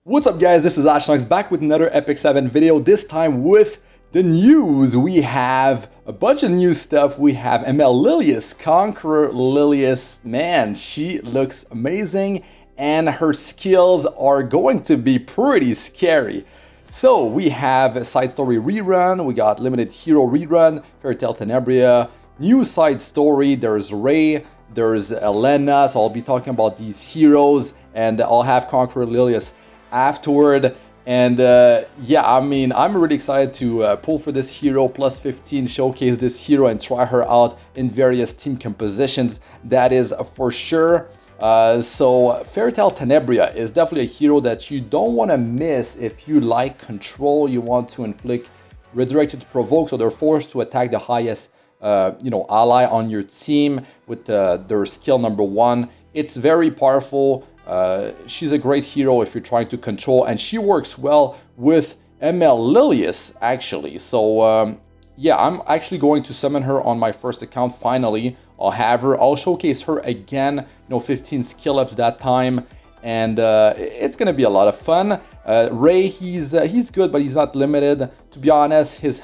What's up guys, this is Astranox back with another Epic 7 video, this time with the news. We have a bunch of new stuff. We have Lilias, Conqueror Lilias. Man, she looks amazing and her skills are going to be pretty scary. So we have a side story rerun, we got limited hero rerun, Fairytale Tenebria, new side story, there's Ray, there's Elena, so I'll be talking about these heroes and I'll have Conqueror Lilias afterward. And yeah, I mean, I'm really excited to pull for this hero, plus 15, showcase this hero and try her out in various team compositions, that is for sure. So Fairytale Tenebria is definitely a hero that you don't want to miss if you like control, you want to inflict resurrected to provoke, so they're forced to attack the highest ally on your team with their skill number 1. It's very powerful. She's a great hero if you're trying to control, and she works well with Lilias actually. So yeah, I'm actually going to summon her on my first account finally. I'll have her, I'll showcase her again, 15 skill ups that time, and it's gonna be a lot of fun. Ray, he's good, but he's not limited. To be honest, his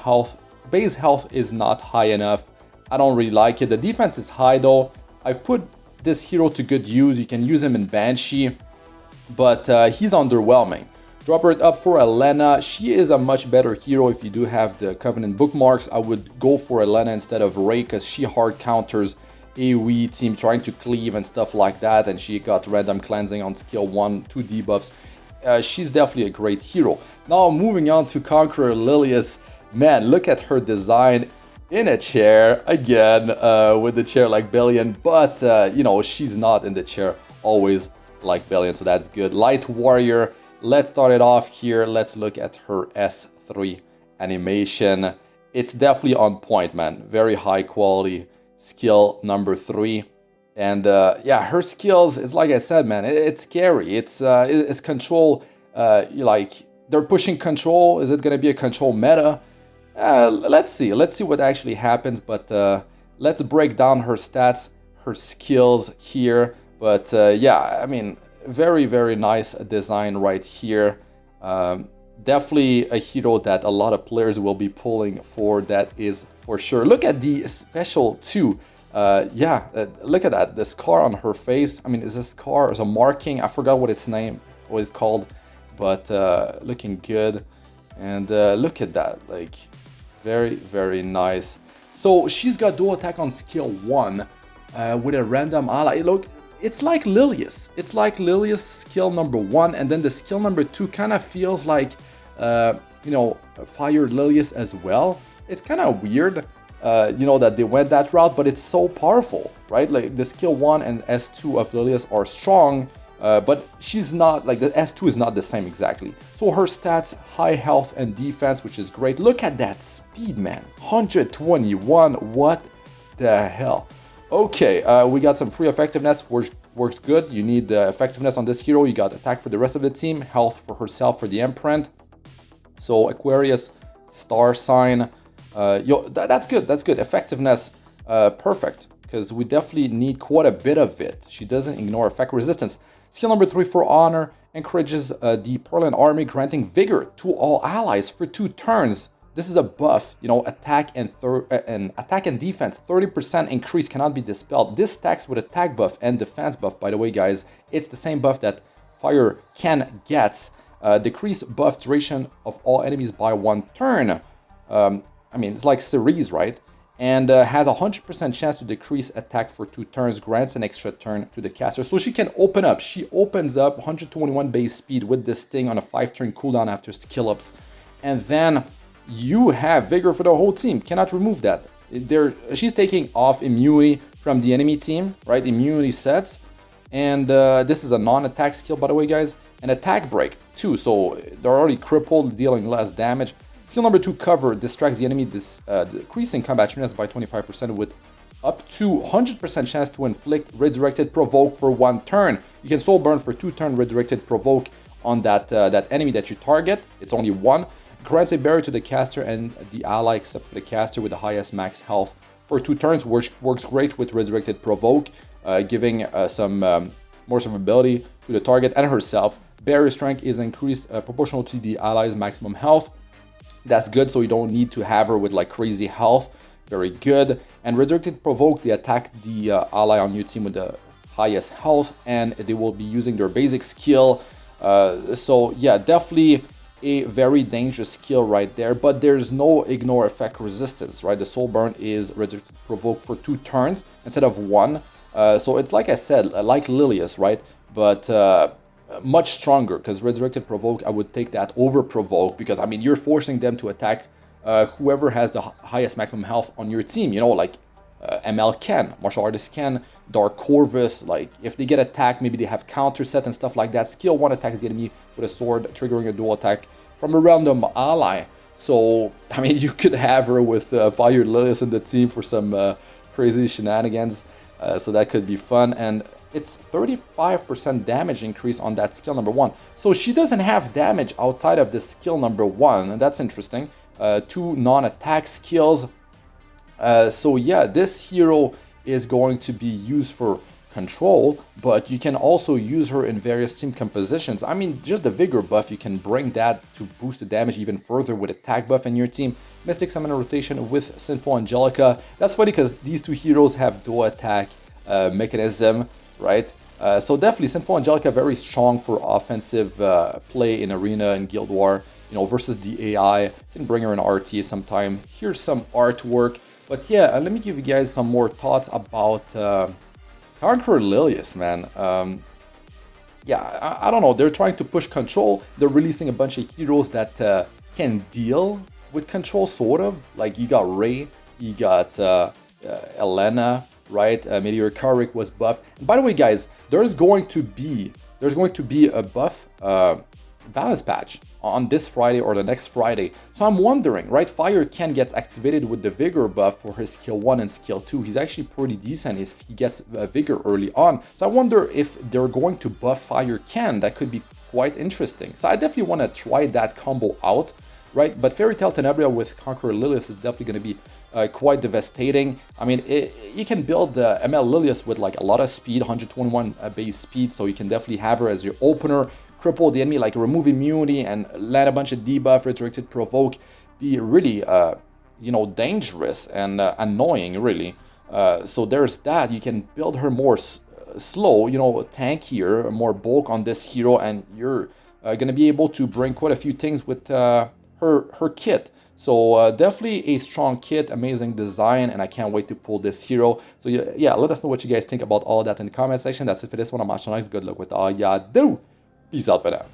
base health is not high enough. I don't really like it. The defense is high though. I've put this hero to good use. You can use him in Banshee, but he's underwhelming. Drop her up for Elena. She is a much better hero. If you do have the Covenant Bookmarks, I would go for Elena instead of Ray, because she hard counters AoE team trying to cleave and stuff like that, and she got random cleansing on skill 1, 2 debuffs. She's definitely a great hero. Now moving on to Conqueror Lilias. Man, look at her design in a chair again, with the chair like Bangalore, but she's not in the chair always like Bangalore, so that's good. Light Warrior, let's start it off here. Let's look at her S3 animation. It's definitely on point, man. Very high quality skill number 3, and yeah, her skills, it's like I said, man, it's scary. It's control, like they're pushing control. Is it gonna be a control meta? Let's see what actually happens, but let's break down her stats, her skills here. But yeah, I mean, very nice design right here. Definitely a hero that a lot of players will be pulling for, that is for sure. Look at the special too. Yeah, look at that, the scar on her face. I mean, is this scar as a marking? I forgot what it's called, but looking good. And look at that, like very nice. So she's got dual attack on skill 1 with a random ally. Look, it's like Lilias. It's like Lilias skill number 1, and then the skill number 2 kind of feels like Fire Lilias as well. It's kind of weird, that they went that route, but it's so powerful, right? Like the skill 1 and S2 of Lilias are strong, but she's not, like the S2 is not the same exactly. So her stats, high health and defense, which is great. Look at that speed, man, 121, what the hell? Okay, we got some free effectiveness, works good. You need the effectiveness on this hero. You got attack for the rest of the team, health for herself for the imprint. So Aquarius, star sign, that's good, effectiveness, perfect, because we definitely need quite a bit of it. She doesn't ignore effect resistance. Skill number 3 for honor, encourages the Perlin army, granting vigor to all allies for 2 turns. This is a buff, attack and defense, 30% increase cannot be dispelled. This stacks with attack buff and defense buff, by the way, guys. It's the same buff that Fire can gets. Decrease buff duration of all enemies by 1 turn. I mean, it's like Cerise, right? And has a 100% chance to decrease attack for 2 turns, grants an extra turn to the caster. So she can open up. She opens up 121 base speed with this thing on a 5-turn cooldown after skill ups. And then you have vigor for the whole team. Cannot remove that. She's taking off immunity from the enemy team, right? Immunity sets. And this is a non-attack skill, by the way, guys. And attack break too, so they're already crippled, dealing less damage. Skill number 2, cover, distracts the enemy, decreasing combat units by 25% with up to 100% chance to inflict redirected provoke for 1 turn. You can soul burn for 2 turn redirected provoke on that enemy that you target. It's only 1. Grants a barrier to the caster and the ally except for the caster with the highest max health for 2 turns. Works great with resurrected provoke, giving some more survivability to the target and herself. Barrier strength is increased proportional to the ally's maximum health. That's good, so you don't need to have her with like crazy health. Very good. And Resurrected Provoke, they attack the ally on your team with the highest health, and they will be using their basic skill. So yeah, definitely a very dangerous skill right there, but there's no ignore effect resistance, right? The Soul Burn is Resurrected Provoke for 2 turns instead of 1. So it's like I said, like Lilias, right? But much stronger, because Resurrected Provoke, I would take that over Provoke, because I mean, you're forcing them to attack whoever has the highest maximum health on your team, you know, like ML can, Martial Artist can, Dark Corvus, like if they get attacked, maybe they have counter set and stuff like that. Skill 1 attacks the enemy with a sword, triggering a dual attack from a random ally. So, I mean, you could have her with Fire Lilias in the team for some crazy shenanigans, so that could be fun. And it's 35% damage increase on that skill number 1. So she doesn't have damage outside of the skill number 1, and that's interesting. 2 non-attack skills. So yeah, this hero is going to be used for control, but you can also use her in various team compositions. I mean, just the vigor buff, you can bring that to boost the damage even further with attack buff in your team. Mystic Summoner rotation with Sinful Angelica. That's funny because these 2 heroes have dual attack mechanism, right? So definitely Sinful Angelica very strong for offensive play in Arena and Guild War, you know, versus the AI. You can bring her in RTA sometime. Here's some artwork. But yeah, let me give you guys some more thoughts about Conqueror Lilias, man. Yeah, I don't know. They're trying to push control. They're releasing a bunch of heroes that can deal with control, sort of. Like you got Ray, you got Elena, right? Meteor Carrick was buffed. And by the way, guys, there's going to be a buff balance patch on this Friday or the next Friday. So I'm wondering, right? Fire Ken gets activated with the Vigor buff for his skill 1 and skill 2. He's actually pretty decent if he gets Vigor early on. So I wonder if they're going to buff Fire Ken. That could be quite interesting. So I definitely want to try that combo out, right? But Fairytale Tenebria with Conqueror Lilias is definitely going to be quite devastating. I mean, you can build ML Lilias with like a lot of speed, 121 base speed, so you can definitely have her as your opener. Cripple the enemy, like remove immunity and land a bunch of debuff, Resurrected Provoke, be really, you know, dangerous and annoying, really. So there's that. You can build her more slow, you know, tankier, more bulk on this hero, and you're going to be able to bring quite a few things with her kit. So definitely a strong kit, amazing design, and I can't wait to pull this hero. So yeah, let us know what you guys think about all that in the comment section. That's it for this one. I'm Astranox. Good luck with all ya do. Peace out for now.